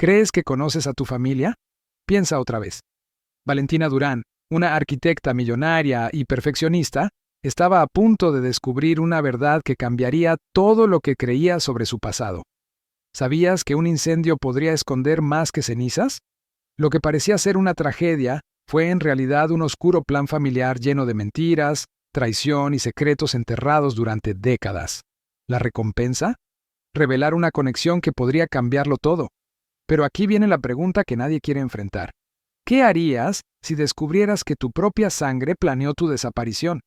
¿Crees que conoces a tu familia? Piensa otra vez. Valentina Durán, una arquitecta millonaria y perfeccionista, estaba a punto de descubrir una verdad que cambiaría todo lo que creía sobre su pasado. ¿Sabías que un incendio podría esconder más que cenizas? Lo que parecía ser una tragedia fue en realidad un oscuro plan familiar lleno de mentiras, traición y secretos enterrados durante décadas. ¿La recompensa? Revelar una conexión que podría cambiarlo todo. Pero aquí viene la pregunta que nadie quiere enfrentar. ¿Qué harías si descubrieras que tu propia sangre planeó tu desaparición?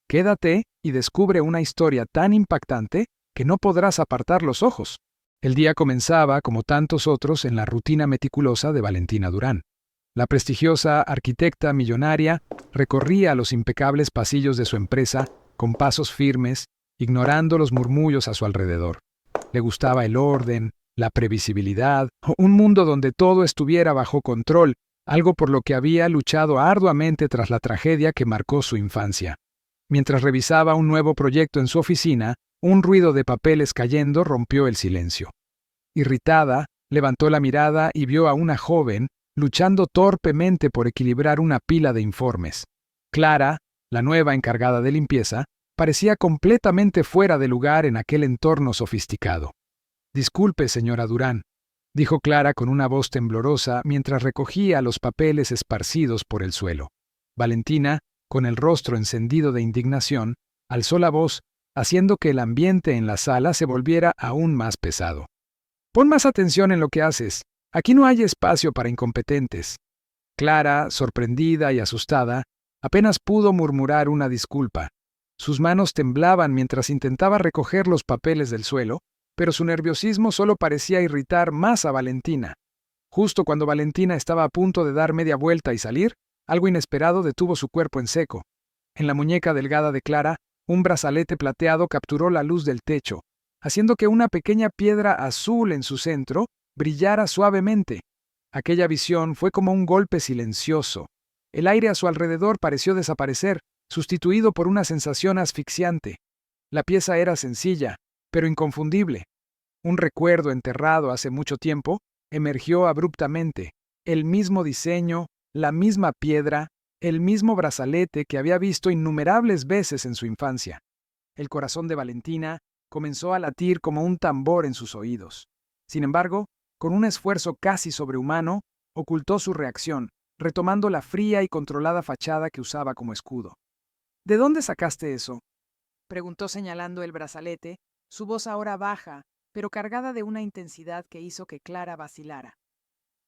Quédate y descubre una historia tan impactante que no podrás apartar los ojos. El día comenzaba, como tantos otros, en la rutina meticulosa de Valentina Durán. La prestigiosa arquitecta millonaria recorría los impecables pasillos de su empresa con pasos firmes, ignorando los murmullos a su alrededor. Le gustaba el orden, la previsibilidad, un mundo donde todo estuviera bajo control, algo por lo que había luchado arduamente tras la tragedia que marcó su infancia. Mientras revisaba un nuevo proyecto en su oficina, un ruido de papeles cayendo rompió el silencio. Irritada, levantó la mirada y vio a una joven luchando torpemente por equilibrar una pila de informes. Clara, la nueva encargada de limpieza, parecía completamente fuera de lugar en aquel entorno sofisticado. «Disculpe, señora Durán», dijo Clara con una voz temblorosa mientras recogía los papeles esparcidos por el suelo. Valentina, con el rostro encendido de indignación, alzó la voz, haciendo que el ambiente en la sala se volviera aún más pesado. «Pon más atención en lo que haces. Aquí no hay espacio para incompetentes». Clara, sorprendida y asustada, apenas pudo murmurar una disculpa. Sus manos temblaban mientras intentaba recoger los papeles del suelo, pero su nerviosismo solo parecía irritar más a Valentina. Justo cuando Valentina estaba a punto de dar media vuelta y salir, algo inesperado detuvo su cuerpo en seco. En la muñeca delgada de Clara, un brazalete plateado capturó la luz del techo, haciendo que una pequeña piedra azul en su centro brillara suavemente. Aquella visión fue como un golpe silencioso. El aire a su alrededor pareció desaparecer, sustituido por una sensación asfixiante. La pieza era sencilla, pero inconfundible. Un recuerdo enterrado hace mucho tiempo emergió abruptamente. El mismo diseño, la misma piedra, el mismo brazalete que había visto innumerables veces en su infancia. El corazón de Valentina comenzó a latir como un tambor en sus oídos. Sin embargo, con un esfuerzo casi sobrehumano, ocultó su reacción, retomando la fría y controlada fachada que usaba como escudo. «¿De dónde sacaste eso?», preguntó señalando el brazalete, su voz ahora baja, pero cargada de una intensidad que hizo que Clara vacilara.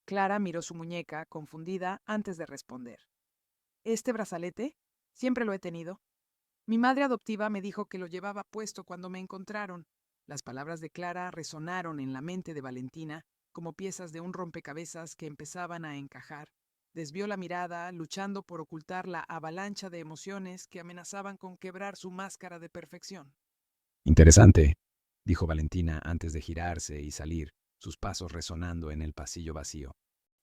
Clara miró su muñeca, confundida, antes de responder. «¿Este brazalete? Siempre lo he tenido. Mi madre adoptiva me dijo que lo llevaba puesto cuando me encontraron». Las palabras de Clara resonaron en la mente de Valentina como piezas de un rompecabezas que empezaban a encajar. Desvió la mirada, luchando por ocultar la avalancha de emociones que amenazaban con quebrar su máscara de perfección. «Interesante», dijo Valentina antes de girarse y salir, sus pasos resonando en el pasillo vacío.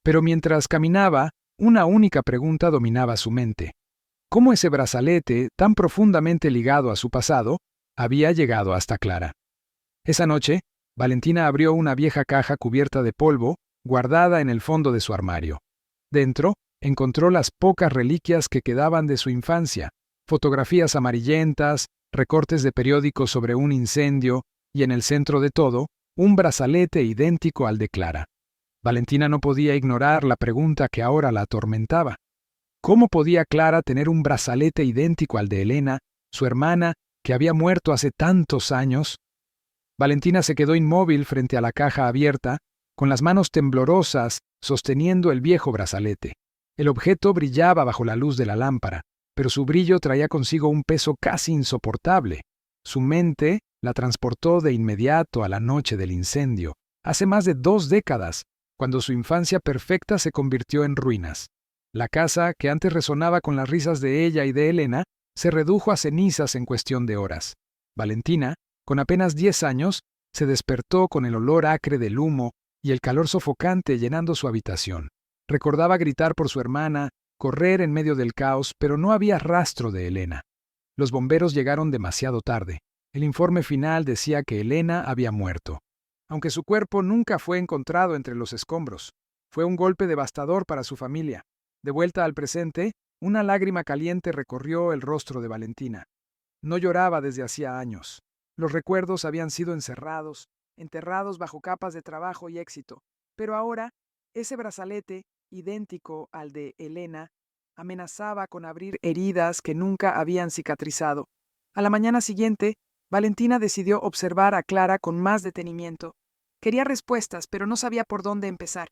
Pero mientras caminaba, una única pregunta dominaba su mente. ¿Cómo ese brazalete, tan profundamente ligado a su pasado, había llegado hasta Clara? Esa noche, Valentina abrió una vieja caja cubierta de polvo, guardada en el fondo de su armario. Dentro, encontró las pocas reliquias que quedaban de su infancia, fotografías amarillentas, recortes de periódicos sobre un incendio, y en el centro de todo, un brazalete idéntico al de Clara. Valentina no podía ignorar la pregunta que ahora la atormentaba. ¿Cómo podía Clara tener un brazalete idéntico al de Elena, su hermana, que había muerto hace tantos años? Valentina se quedó inmóvil frente a la caja abierta, con las manos temblorosas, sosteniendo el viejo brazalete. El objeto brillaba bajo la luz de la lámpara, pero su brillo traía consigo un peso casi insoportable. Su mente la transportó de inmediato a la noche del incendio, hace más de 2 décadas, cuando su infancia perfecta se convirtió en ruinas. La casa, que antes resonaba con las risas de ella y de Elena, se redujo a cenizas en cuestión de horas. Valentina, con apenas 10 años, se despertó con el olor acre del humo y el calor sofocante llenando su habitación. Recordaba gritar por su hermana, correr en medio del caos, pero no había rastro de Elena. Los bomberos llegaron demasiado tarde. El informe final decía que Elena había muerto. aunque su cuerpo nunca fue encontrado entre los escombros. Fue un golpe devastador para su familia. De vuelta al presente, una lágrima caliente recorrió el rostro de Valentina. No lloraba desde hacía años. Los recuerdos habían sido enterrados bajo capas de trabajo y éxito. Pero ahora, ese brazalete, idéntico al de Elena, amenazaba con abrir heridas que nunca habían cicatrizado. A la mañana siguiente, Valentina decidió observar a Clara con más detenimiento. Quería respuestas, pero no sabía por dónde empezar.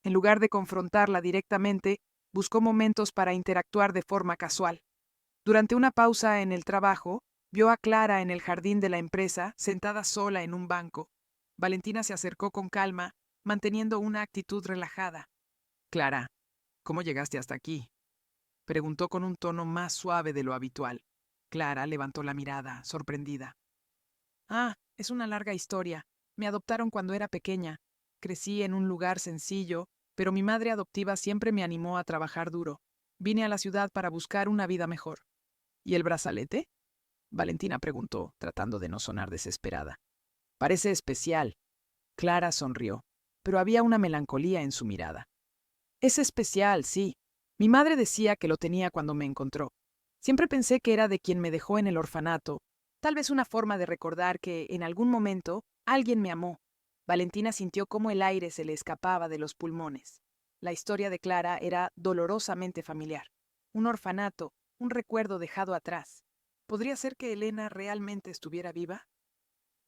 En lugar de confrontarla directamente, buscó momentos para interactuar de forma casual. Durante una pausa en el trabajo, vio a Clara en el jardín de la empresa, sentada sola en un banco. Valentina se acercó con calma, manteniendo una actitud relajada. «Clara, ¿cómo llegaste hasta aquí?», preguntó con un tono más suave de lo habitual. Clara levantó la mirada, sorprendida. «Ah, es una larga historia. Me adoptaron cuando era pequeña. Crecí en un lugar sencillo, pero mi madre adoptiva siempre me animó a trabajar duro. Vine a la ciudad para buscar una vida mejor». «¿Y el brazalete?», Valentina preguntó, tratando de no sonar desesperada. «Parece especial». Clara sonrió, pero había una melancolía en su mirada. «Es especial, sí. Mi madre decía que lo tenía cuando me encontró. Siempre pensé que era de quien me dejó en el orfanato. Tal vez una forma de recordar que, en algún momento, alguien me amó». Valentina sintió cómo el aire se le escapaba de los pulmones. La historia de Clara era dolorosamente familiar. Un orfanato, un recuerdo dejado atrás. ¿Podría ser que Elena realmente estuviera viva?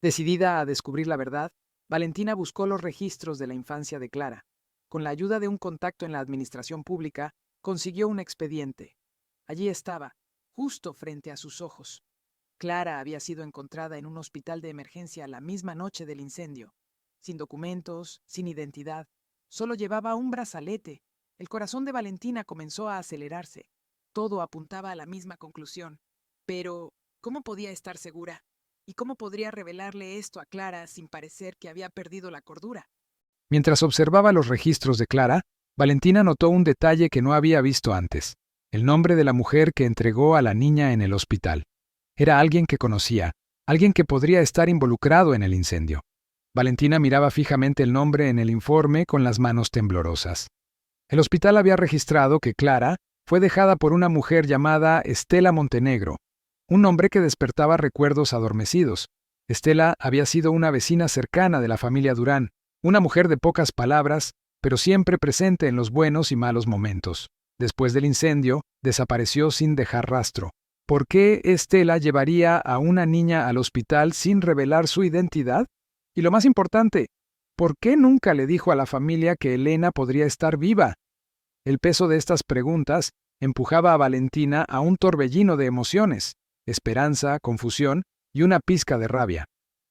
Decidida a descubrir la verdad, Valentina buscó los registros de la infancia de Clara. Con la ayuda de un contacto en la administración pública, consiguió un expediente. Allí estaba, justo frente a sus ojos. Clara había sido encontrada en un hospital de emergencia la misma noche del incendio. Sin documentos, sin identidad. Solo llevaba un brazalete. El corazón de Valentina comenzó a acelerarse. Todo apuntaba a la misma conclusión. Pero, ¿cómo podía estar segura? ¿Y cómo podría revelarle esto a Clara sin parecer que había perdido la cordura? Mientras observaba los registros de Clara, Valentina notó un detalle que no había visto antes: el nombre de la mujer que entregó a la niña en el hospital. Era alguien que conocía, alguien que podría estar involucrado en el incendio. Valentina miraba fijamente el nombre en el informe con las manos temblorosas. El hospital había registrado que Clara fue dejada por una mujer llamada Estela Montenegro, un nombre que despertaba recuerdos adormecidos. Estela había sido una vecina cercana de la familia Durán, una mujer de pocas palabras, pero siempre presente en los buenos y malos momentos. Después del incendio, desapareció sin dejar rastro. ¿Por qué Estela llevaría a una niña al hospital sin revelar su identidad? Y lo más importante, ¿por qué nunca le dijo a la familia que Elena podría estar viva? El peso de estas preguntas empujaba a Valentina a un torbellino de emociones, esperanza, confusión y una pizca de rabia.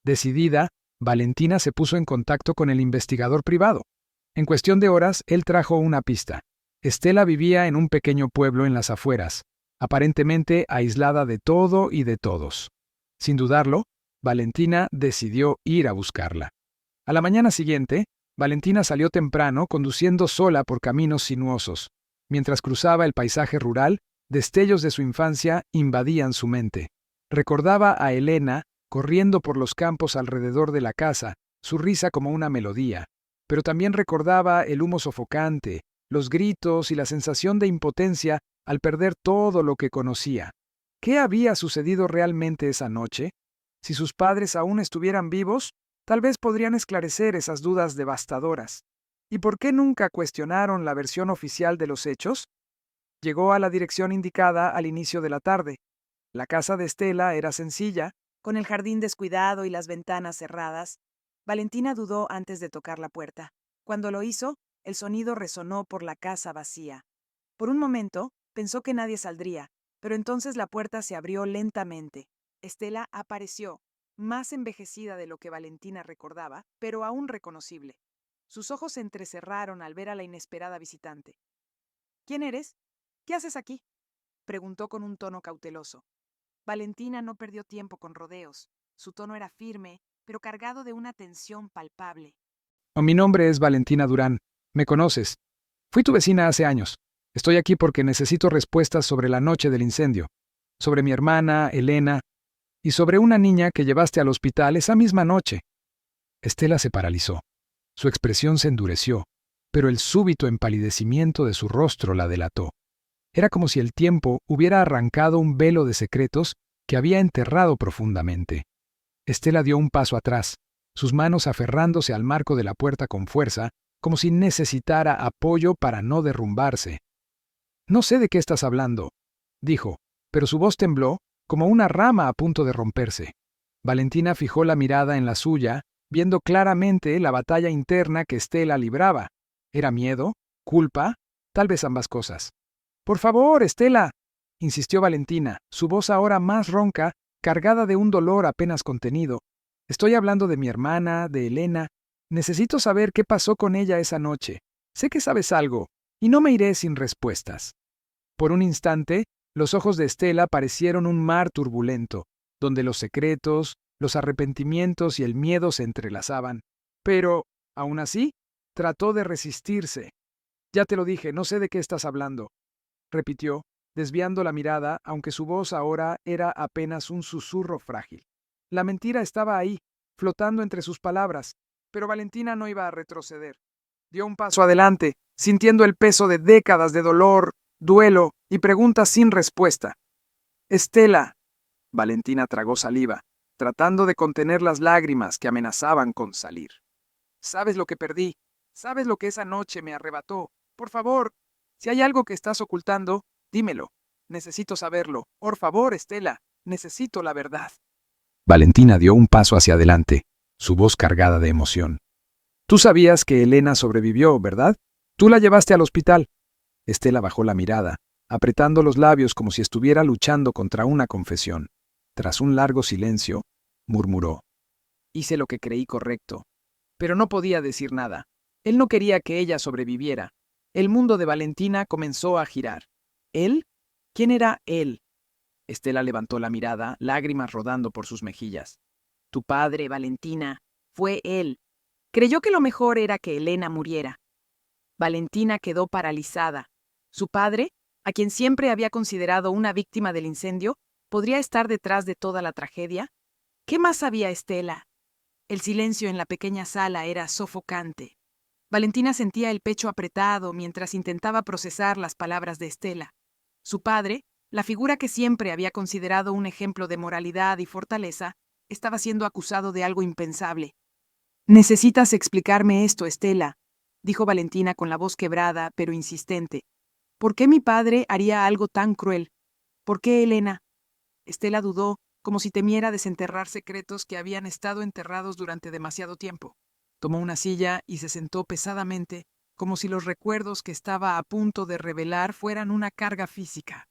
Decidida, Valentina se puso en contacto con el investigador privado. En cuestión de horas, él trajo una pista. Estela vivía en un pequeño pueblo en las afueras, aparentemente aislada de todo y de todos. Sin dudarlo, Valentina decidió ir a buscarla. A la mañana siguiente, Valentina salió temprano conduciendo sola por caminos sinuosos. Mientras cruzaba el paisaje rural, destellos de su infancia invadían su mente. Recordaba a Elena corriendo por los campos alrededor de la casa, su risa como una melodía, pero también recordaba el humo sofocante, los gritos y la sensación de impotencia al perder todo lo que conocía. ¿Qué había sucedido realmente esa noche? Si sus padres aún estuvieran vivos, tal vez podrían esclarecer esas dudas devastadoras. ¿Y por qué nunca cuestionaron la versión oficial de los hechos? Llegó a la dirección indicada al inicio de la tarde. La casa de Estela era sencilla, con el jardín descuidado y las ventanas cerradas. Valentina dudó antes de tocar la puerta. Cuando lo hizo, el sonido resonó por la casa vacía. Por un momento, pensó que nadie saldría, pero entonces la puerta se abrió lentamente. Estela apareció, más envejecida de lo que Valentina recordaba, pero aún reconocible. Sus ojos se entrecerraron al ver a la inesperada visitante. «¿Quién eres? ¿Qué haces aquí?», preguntó con un tono cauteloso. Valentina no perdió tiempo con rodeos. Su tono era firme, pero cargado de una tensión palpable. «Mi nombre es Valentina Durán. ¿Me conoces? Fui tu vecina hace años. Estoy aquí porque necesito respuestas sobre la noche del incendio, sobre mi hermana, Elena, y sobre una niña que llevaste al hospital esa misma noche». Estela se paralizó. Su expresión se endureció, pero el súbito empalidecimiento de su rostro la delató. Era como si el tiempo hubiera arrancado un velo de secretos que había enterrado profundamente. Estela dio un paso atrás, sus manos aferrándose al marco de la puerta con fuerza, como si necesitara apoyo para no derrumbarse. «No sé de qué estás hablando», dijo, pero su voz tembló como una rama a punto de romperse. Valentina fijó la mirada en la suya, viendo claramente la batalla interna que Estela libraba. ¿Era miedo? ¿Culpa? Tal vez ambas cosas. «Por favor, Estela», insistió Valentina, su voz ahora más ronca, cargada de un dolor apenas contenido. «Estoy hablando de mi hermana, de Elena. Necesito saber qué pasó con ella esa noche. Sé que sabes algo, y no me iré sin respuestas». Por un instante, los ojos de Estela parecieron un mar turbulento, donde los secretos, los arrepentimientos y el miedo se entrelazaban. Pero, aún así, trató de resistirse. «Ya te lo dije, no sé de qué estás hablando», repitió, desviando la mirada, aunque su voz ahora era apenas un susurro frágil. La mentira estaba ahí, flotando entre sus palabras, pero Valentina no iba a retroceder. Dio un paso adelante, sintiendo el peso de décadas de dolor, duelo y preguntas sin respuesta. «Estela». Valentina tragó saliva, tratando de contener las lágrimas que amenazaban con salir. «Sabes lo que perdí, sabes lo que esa noche me arrebató. Por favor, si hay algo que estás ocultando, dímelo. Necesito saberlo. Por favor, Estela, necesito la verdad». Valentina dio un paso hacia adelante, su voz cargada de emoción. «Tú sabías que Elena sobrevivió, ¿verdad? Tú la llevaste al hospital». Estela bajó la mirada, apretando los labios como si estuviera luchando contra una confesión. Tras un largo silencio, murmuró: «Hice lo que creí correcto, pero no podía decir nada. Él no quería que ella sobreviviera. El mundo de Valentina comenzó a girar. ¿Él? ¿Quién era él?». Estela levantó la mirada, lágrimas rodando por sus mejillas. «Tu padre, Valentina, fue él. Creyó que lo mejor era que Elena muriera». Valentina quedó paralizada. Su padre, a quien siempre había considerado una víctima del incendio, ¿podría estar detrás de toda la tragedia? ¿Qué más sabía Estela? El silencio en la pequeña sala era sofocante. Valentina sentía el pecho apretado mientras intentaba procesar las palabras de Estela. Su padre, la figura que siempre había considerado un ejemplo de moralidad y fortaleza, estaba siendo acusado de algo impensable. «Necesitas explicarme esto, Estela», dijo Valentina con la voz quebrada, pero insistente. «¿Por qué mi padre haría algo tan cruel? ¿Por qué Elena?». Estela dudó, como si temiera desenterrar secretos que habían estado enterrados durante demasiado tiempo. Tomó una silla y se sentó pesadamente, como si los recuerdos que estaba a punto de revelar fueran una carga física.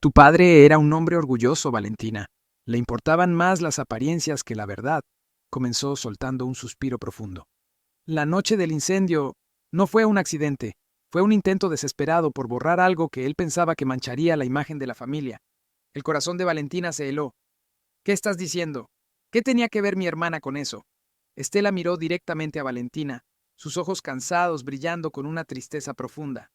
«Tu padre era un hombre orgulloso, Valentina. Le importaban más las apariencias que la verdad», comenzó soltando un suspiro profundo. «La noche del incendio no fue un accidente, fue un intento desesperado por borrar algo que él pensaba que mancharía la imagen de la familia». El corazón de Valentina se heló. «¿Qué estás diciendo? ¿Qué tenía que ver mi hermana con eso?». Estela miró directamente a Valentina, sus ojos cansados brillando con una tristeza profunda.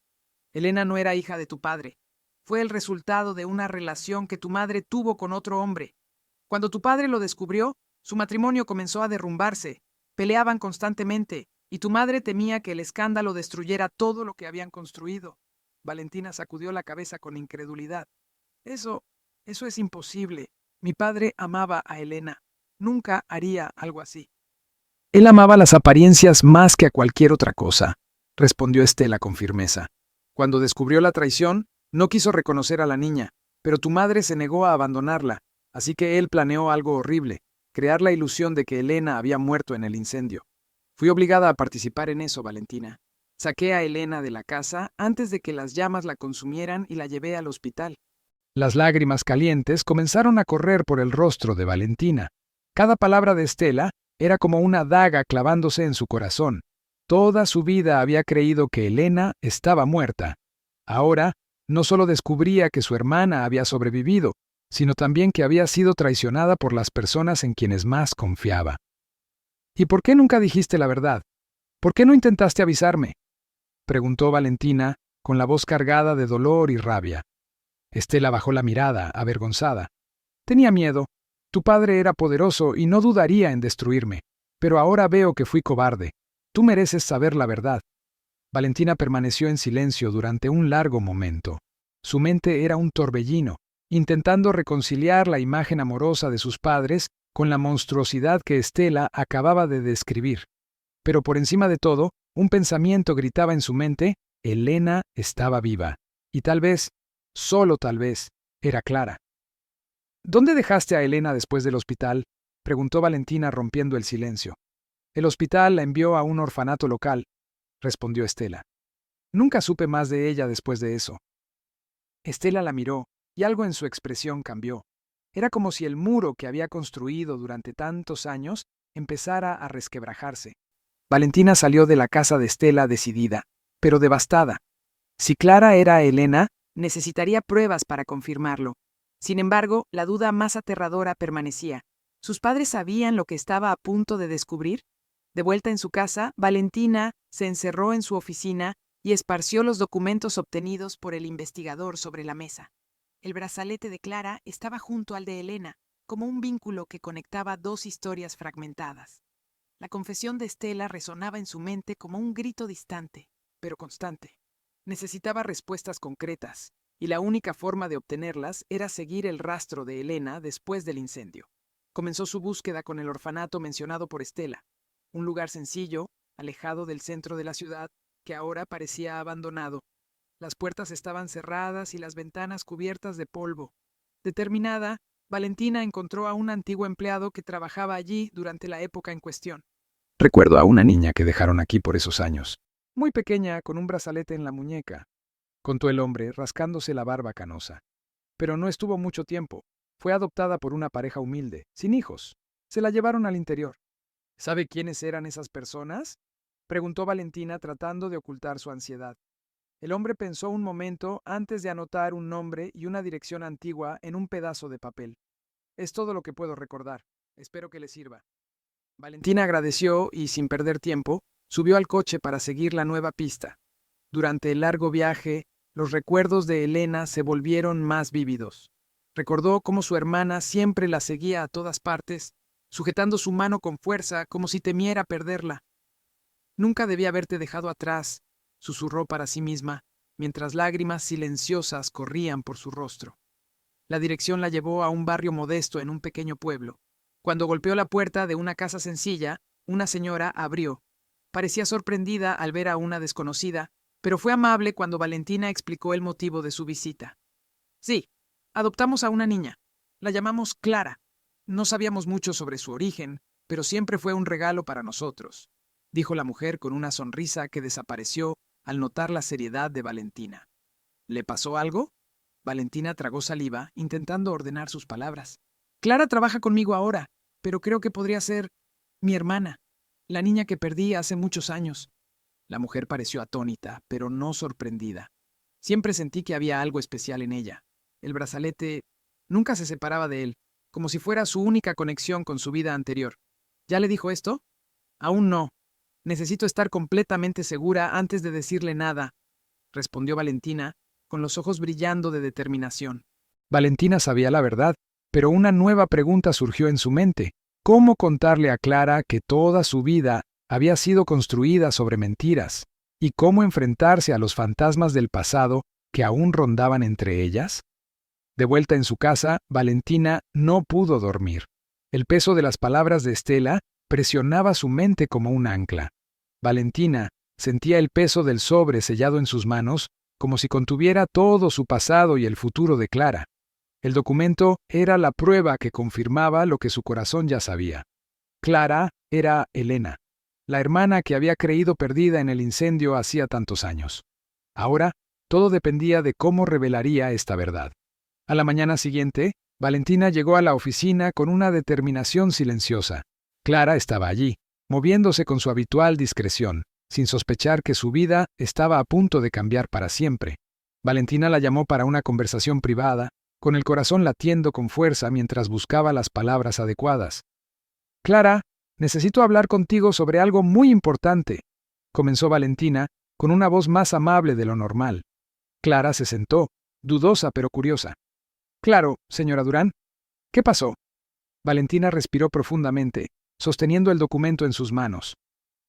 «Elena no era hija de tu padre. Fue el resultado de una relación que tu madre tuvo con otro hombre. Cuando tu padre lo descubrió, su matrimonio comenzó a derrumbarse. Peleaban constantemente, y tu madre temía que el escándalo destruyera todo lo que habían construido». Valentina sacudió la cabeza con incredulidad. Eso es imposible. Mi padre amaba a Elena. Nunca haría algo así». «Él amaba las apariencias más que a cualquier otra cosa», respondió Estela con firmeza. «Cuando descubrió la traición, no quiso reconocer a la niña, pero tu madre se negó a abandonarla, así que él planeó algo horrible, crear la ilusión de que Elena había muerto en el incendio. Fui obligada a participar en eso, Valentina. Saqué a Elena de la casa antes de que las llamas la consumieran y la llevé al hospital». Las lágrimas calientes comenzaron a correr por el rostro de Valentina. Cada palabra de Estela era como una daga clavándose en su corazón. Toda su vida había creído que Elena estaba muerta. Ahora, no solo descubría que su hermana había sobrevivido, sino también que había sido traicionada por las personas en quienes más confiaba. «¿Y por qué nunca dijiste la verdad? ¿Por qué no intentaste avisarme?», preguntó Valentina, con la voz cargada de dolor y rabia. Estela bajó la mirada, avergonzada. «Tenía miedo. Tu padre era poderoso y no dudaría en destruirme. Pero ahora veo que fui cobarde. Tú mereces saber la verdad. Valentina permaneció en silencio durante un largo momento. Su mente era un torbellino, intentando reconciliar la imagen amorosa de sus padres con la monstruosidad que Estela acababa de describir. Pero por encima de todo, un pensamiento gritaba en su mente: Elena estaba viva. Y tal vez, solo tal vez, era Clara. ¿Dónde dejaste a Elena después del hospital?, preguntó Valentina rompiendo el silencio. El hospital la envió a un orfanato local, respondió Estela. Nunca supe más de ella después de eso. Estela la miró, y algo en su expresión cambió. Era como si el muro que había construido durante tantos años empezara a resquebrajarse. Valentina salió de la casa de Estela decidida, pero devastada. Si Clara era Elena, necesitaría pruebas para confirmarlo. Sin embargo, la duda más aterradora permanecía. ¿Sus padres sabían lo que estaba a punto de descubrir? De vuelta en su casa, Valentina se encerró en su oficina y esparció los documentos obtenidos por el investigador sobre la mesa. El brazalete de Clara estaba junto al de Elena, como un vínculo que conectaba dos historias fragmentadas. La confesión de Estela resonaba en su mente como un grito distante, pero constante. Necesitaba respuestas concretas, y la única forma de obtenerlas era seguir el rastro de Elena después del incendio. Comenzó su búsqueda con el orfanato mencionado por Estela, un lugar sencillo, alejado del centro de la ciudad, que ahora parecía abandonado. Las puertas estaban cerradas y las ventanas cubiertas de polvo. Determinada, Valentina encontró a un antiguo empleado que trabajaba allí durante la época en cuestión. Recuerdo a una niña que dejaron aquí por esos años. Muy pequeña, con un brazalete en la muñeca, contó el hombre, rascándose la barba canosa. Pero no estuvo mucho tiempo. Fue adoptada por una pareja humilde, sin hijos. Se la llevaron al interior. ¿Sabe quiénes eran esas personas?, preguntó Valentina, tratando de ocultar su ansiedad. El hombre pensó un momento antes de anotar un nombre y una dirección antigua en un pedazo de papel. Es todo lo que puedo recordar. Espero que le sirva. Valentina agradeció y, sin perder tiempo, subió al coche para seguir la nueva pista. Durante el largo viaje, los recuerdos de Elena se volvieron más vívidos. Recordó cómo su hermana siempre la seguía a todas partes, sujetando su mano con fuerza como si temiera perderla. Nunca debí haberte dejado atrás, susurró para sí misma, mientras lágrimas silenciosas corrían por su rostro. La dirección la llevó a un barrio modesto en un pequeño pueblo. Cuando golpeó la puerta de una casa sencilla, una señora abrió. Parecía sorprendida al ver a una desconocida, pero fue amable cuando Valentina explicó el motivo de su visita. Sí, adoptamos a una niña. La llamamos Clara. No sabíamos mucho sobre su origen, pero siempre fue un regalo para nosotros, dijo la mujer con una sonrisa que desapareció al notar la seriedad de Valentina. ¿Le pasó algo? Valentina tragó saliva, intentando ordenar sus palabras. Clara trabaja conmigo ahora, pero creo que podría ser mi hermana, la niña que perdí hace muchos años. La mujer pareció atónita, pero no sorprendida. Siempre sentí que había algo especial en ella. El brazalete nunca se separaba de él, como si fuera su única conexión con su vida anterior. ¿Ya le dijo esto? Aún no. Necesito estar completamente segura antes de decirle nada, respondió Valentina, con los ojos brillando de determinación. Valentina sabía la verdad, pero una nueva pregunta surgió en su mente. ¿Cómo contarle a Clara que toda su vida había sido construida sobre mentiras? ¿Y cómo enfrentarse a los fantasmas del pasado que aún rondaban entre ellas? De vuelta en su casa, Valentina no pudo dormir. El peso de las palabras de Estela presionaba su mente como un ancla. Valentina sentía el peso del sobre sellado en sus manos, como si contuviera todo su pasado y el futuro de Clara. El documento era la prueba que confirmaba lo que su corazón ya sabía. Clara era Elena, la hermana que había creído perdida en el incendio hacía tantos años. Ahora, todo dependía de cómo revelaría esta verdad. A la mañana siguiente, Valentina llegó a la oficina con una determinación silenciosa. Clara estaba allí, moviéndose con su habitual discreción, sin sospechar que su vida estaba a punto de cambiar para siempre. Valentina la llamó para una conversación privada, con el corazón latiendo con fuerza mientras buscaba las palabras adecuadas. «Clara, necesito hablar contigo sobre algo muy importante», comenzó Valentina, con una voz más amable de lo normal. Clara se sentó, dudosa pero curiosa. «Claro, señora Durán. ¿Qué pasó?» Valentina respiró profundamente, sosteniendo el documento en sus manos.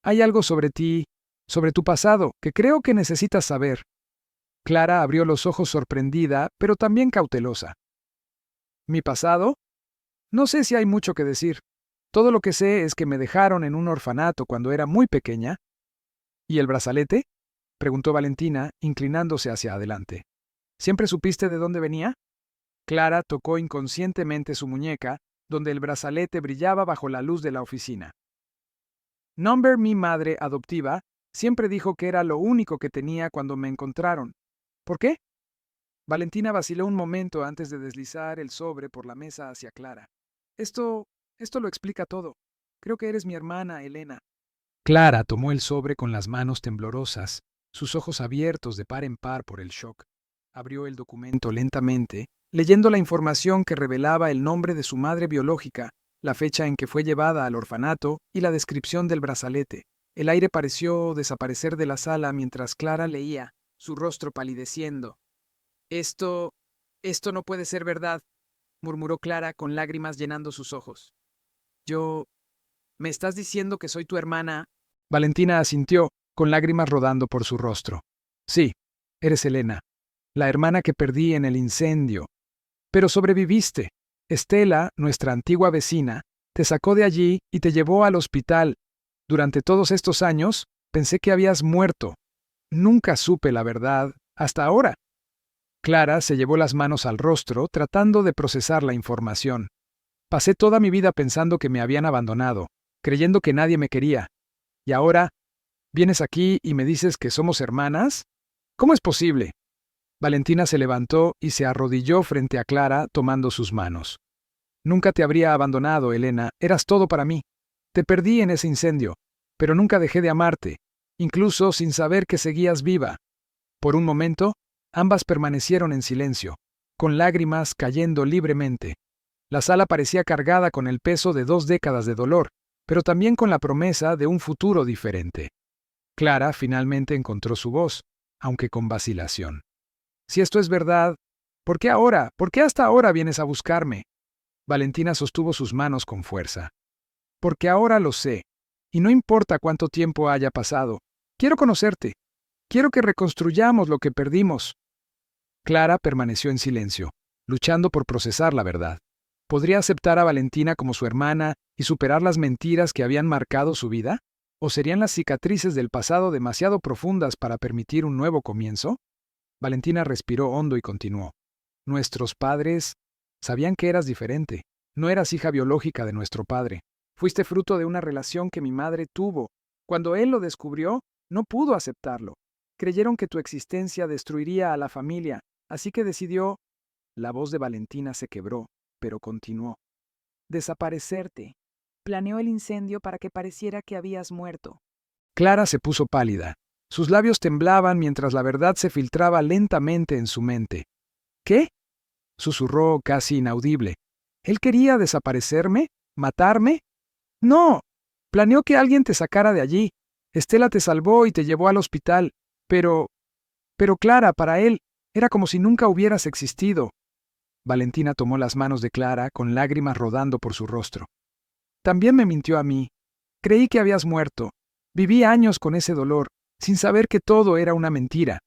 Hay algo sobre ti, sobre tu pasado, que creo que necesitas saber. Clara abrió los ojos sorprendida, pero también cautelosa. ¿Mi pasado? No sé si hay mucho que decir. Todo lo que sé es que me dejaron en un orfanato cuando era muy pequeña. ¿Y el brazalete? Preguntó Valentina, inclinándose hacia adelante. ¿Siempre supiste de dónde venía? Clara tocó inconscientemente su muñeca, donde el brazalete brillaba bajo la luz de la oficina. Number, mi madre adoptiva, siempre dijo que era lo único que tenía cuando me encontraron. ¿Por qué? Valentina vaciló un momento antes de deslizar el sobre por la mesa hacia Clara. Esto lo explica todo. Creo que eres mi hermana, Elena. Clara tomó el sobre con las manos temblorosas, sus ojos abiertos de par en par por el shock. Abrió el documento lentamente, leyendo la información que revelaba el nombre de su madre biológica, la fecha en que fue llevada al orfanato y la descripción del brazalete. El aire pareció desaparecer de la sala mientras Clara leía, su rostro palideciendo. Esto no puede ser verdad, murmuró Clara con lágrimas llenando sus ojos. ¿Me estás diciendo que soy tu hermana? Valentina asintió, con lágrimas rodando por su rostro. Sí, eres Elena, la hermana que perdí en el incendio. Pero sobreviviste. Estela, nuestra antigua vecina, te sacó de allí y te llevó al hospital. Durante todos estos años, pensé que habías muerto. Nunca supe la verdad, hasta ahora. Clara se llevó las manos al rostro, tratando de procesar la información. Pasé toda mi vida pensando que me habían abandonado, creyendo que nadie me quería. ¿Y ahora vienes aquí y me dices que somos hermanas? ¿Cómo es posible? Valentina se levantó y se arrodilló frente a Clara, tomando sus manos. Nunca te habría abandonado, Elena, eras todo para mí. Te perdí en ese incendio, pero nunca dejé de amarte, incluso sin saber que seguías viva. Por un momento, ambas permanecieron en silencio, con lágrimas cayendo libremente. La sala parecía cargada con el peso de 2 décadas de dolor, pero también con la promesa de un futuro diferente. Clara finalmente encontró su voz, aunque con vacilación. Si esto es verdad, ¿por qué ahora? ¿Por qué hasta ahora vienes a buscarme? Valentina sostuvo sus manos con fuerza. Porque ahora lo sé, y no importa cuánto tiempo haya pasado. Quiero conocerte. Quiero que reconstruyamos lo que perdimos. Clara permaneció en silencio, luchando por procesar la verdad. ¿Podría aceptar a Valentina como su hermana y superar las mentiras que habían marcado su vida? ¿O serían las cicatrices del pasado demasiado profundas para permitir un nuevo comienzo? Valentina respiró hondo y continuó. Nuestros padres sabían que eras diferente. No eras hija biológica de nuestro padre. Fuiste fruto de una relación que mi madre tuvo. Cuando él lo descubrió, no pudo aceptarlo. Creyeron que tu existencia destruiría a la familia, así que decidió... La voz de Valentina se quebró, pero continuó. Desaparecerte. Planeó el incendio para que pareciera que habías muerto. Clara se puso pálida. Sus labios temblaban mientras la verdad se filtraba lentamente en su mente. ¿Qué? Susurró casi inaudible. ¿Él quería desaparecerme? ¿Matarme? No. Planeó que alguien te sacara de allí. Estela te salvó y te llevó al hospital. Pero Clara, para él, era como si nunca hubieras existido. Valentina tomó las manos de Clara con lágrimas rodando por su rostro. También me mintió a mí. Creí que habías muerto. Viví años con ese dolor, sin saber que todo era una mentira.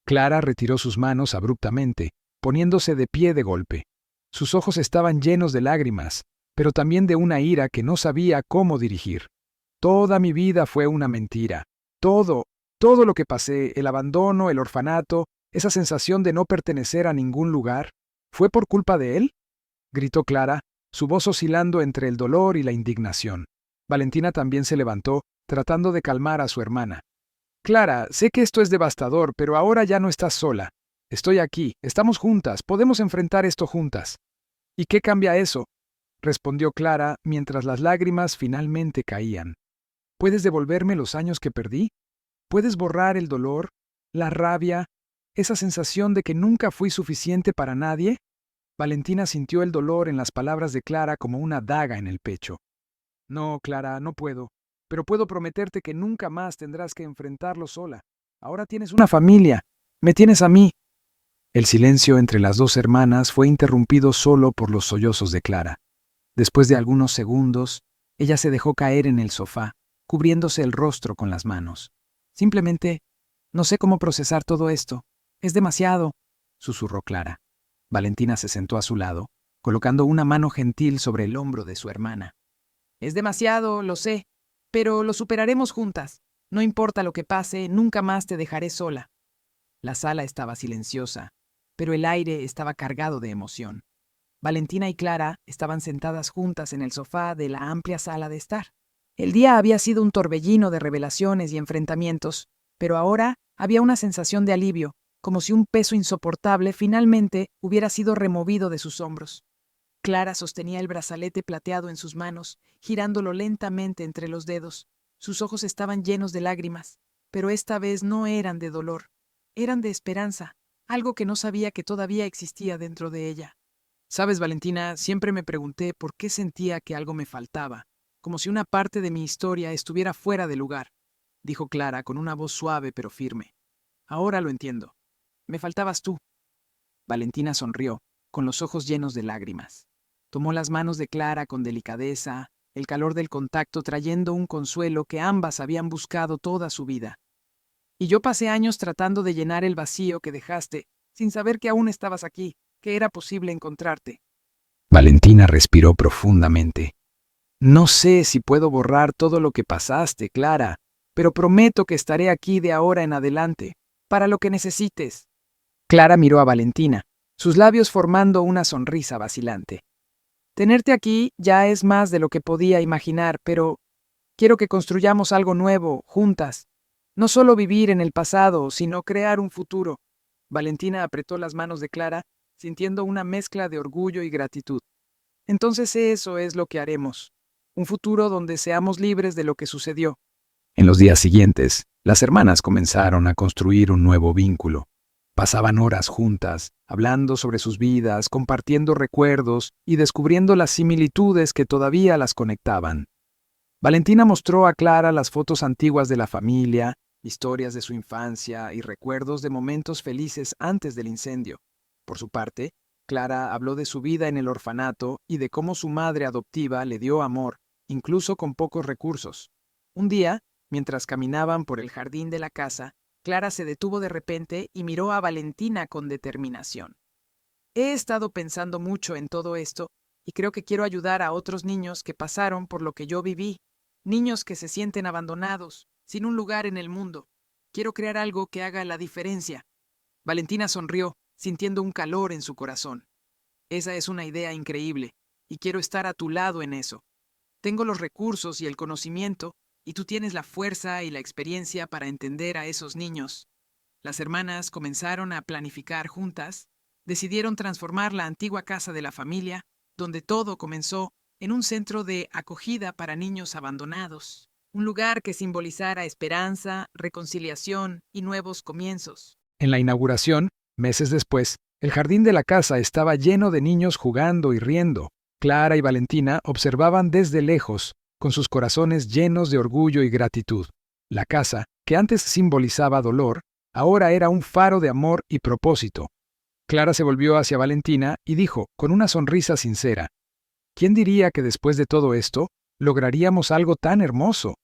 Clara retiró sus manos abruptamente, poniéndose de pie de golpe. Sus ojos estaban llenos de lágrimas, pero también de una ira que no sabía cómo dirigir. Toda mi vida fue una mentira. Todo lo que pasé, el abandono, el orfanato, esa sensación de no pertenecer a ningún lugar, ¿fue por culpa de él? Gritó Clara, su voz oscilando entre el dolor y la indignación. Valentina también se levantó, tratando de calmar a su hermana. Clara, sé que esto es devastador, pero ahora ya no estás sola. Estoy aquí, estamos juntas, podemos enfrentar esto juntas. ¿Y qué cambia eso? Respondió Clara mientras las lágrimas finalmente caían. ¿Puedes devolverme los años que perdí? ¿Puedes borrar el dolor, la rabia, esa sensación de que nunca fui suficiente para nadie? Valentina sintió el dolor en las palabras de Clara como una daga en el pecho. No, Clara, no puedo, pero puedo prometerte que nunca más tendrás que enfrentarlo sola. Ahora tienes una familia, me tienes a mí. El silencio entre las dos hermanas fue interrumpido solo por los sollozos de Clara. Después de algunos segundos, Ella se dejó caer en el sofá, cubriéndose el rostro con las manos. Simplemente, no sé cómo procesar todo esto. Es demasiado, susurró Clara. Valentina se sentó a su lado, colocando una mano gentil sobre el hombro de su hermana. Es demasiado, lo sé, pero lo superaremos juntas. No importa lo que pase, nunca más te dejaré sola. La sala estaba silenciosa, pero el aire estaba cargado de emoción. Valentina y Clara estaban sentadas juntas en el sofá de la amplia sala de estar. El día había sido un torbellino de revelaciones y enfrentamientos, pero ahora había una sensación de alivio, como si un peso insoportable finalmente hubiera sido removido de sus hombros. Clara sostenía el brazalete plateado en sus manos, girándolo lentamente entre los dedos. Sus ojos estaban llenos de lágrimas, pero esta vez no eran de dolor, eran de esperanza, algo que no sabía que todavía existía dentro de ella. Sabes, Valentina, siempre me pregunté por qué sentía que algo me faltaba, como si una parte de mi historia estuviera fuera de lugar, dijo Clara con una voz suave pero firme. Ahora lo entiendo. Me faltabas tú. Valentina sonrió, con los ojos llenos de lágrimas. Tomó las manos de Clara con delicadeza, el calor del contacto trayendo un consuelo que ambas habían buscado toda su vida. Y yo pasé años tratando de llenar el vacío que dejaste, sin saber que aún estabas aquí, que era posible encontrarte. Valentina respiró profundamente. No sé si puedo borrar todo lo que pasaste, Clara, pero prometo que estaré aquí de ahora en adelante, para lo que necesites. Clara miró a Valentina, sus labios formando una sonrisa vacilante. Tenerte aquí ya es más de lo que podía imaginar, pero quiero que construyamos algo nuevo, juntas. No solo vivir en el pasado, sino crear un futuro. Valentina apretó las manos de Clara, sintiendo una mezcla de orgullo y gratitud. Entonces eso es lo que haremos. Un futuro donde seamos libres de lo que sucedió. En los días siguientes, las hermanas comenzaron a construir un nuevo vínculo. Pasaban horas juntas, hablando sobre sus vidas, compartiendo recuerdos y descubriendo las similitudes que todavía las conectaban. Valentina mostró a Clara las fotos antiguas de la familia, historias de su infancia y recuerdos de momentos felices antes del incendio. Por su parte, Clara habló de su vida en el orfanato y de cómo su madre adoptiva le dio amor, incluso con pocos recursos. Un día, mientras caminaban por el jardín de la casa, Clara se detuvo de repente y miró a Valentina con determinación. He estado pensando mucho en todo esto y creo que quiero ayudar a otros niños que pasaron por lo que yo viví, niños que se sienten abandonados, sin un lugar en el mundo. Quiero crear algo que haga la diferencia. Valentina sonrió, sintiendo un calor en su corazón. Esa es una idea increíble, y quiero estar a tu lado en eso. Tengo los recursos y el conocimiento, y tú tienes la fuerza y la experiencia para entender a esos niños. Las hermanas comenzaron a planificar juntas, decidieron transformar la antigua casa de la familia, donde todo comenzó, en un centro de acogida para niños abandonados, un lugar que simbolizara esperanza, reconciliación y nuevos comienzos. En la inauguración, meses después, el jardín de la casa estaba lleno de niños jugando y riendo. Clara y Valentina observaban desde lejos, con sus corazones llenos de orgullo y gratitud. La casa, que antes simbolizaba dolor, ahora era un faro de amor y propósito. Clara se volvió hacia Valentina y dijo, con una sonrisa sincera, ¿quién diría que después de todo esto, lograríamos algo tan hermoso?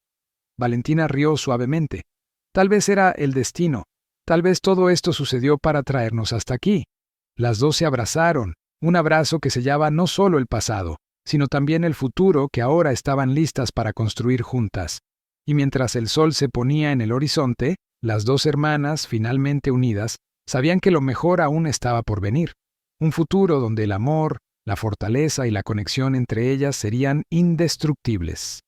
Valentina rió suavemente. Tal vez era el destino. Tal vez todo esto sucedió para traernos hasta aquí. Las dos se abrazaron, un abrazo que sellaba no solo el pasado, sino también el futuro que ahora estaban listas para construir juntas. Y mientras el sol se ponía en el horizonte, las dos hermanas, finalmente unidas, sabían que lo mejor aún estaba por venir. Un futuro donde el amor, la fortaleza y la conexión entre ellas serían indestructibles.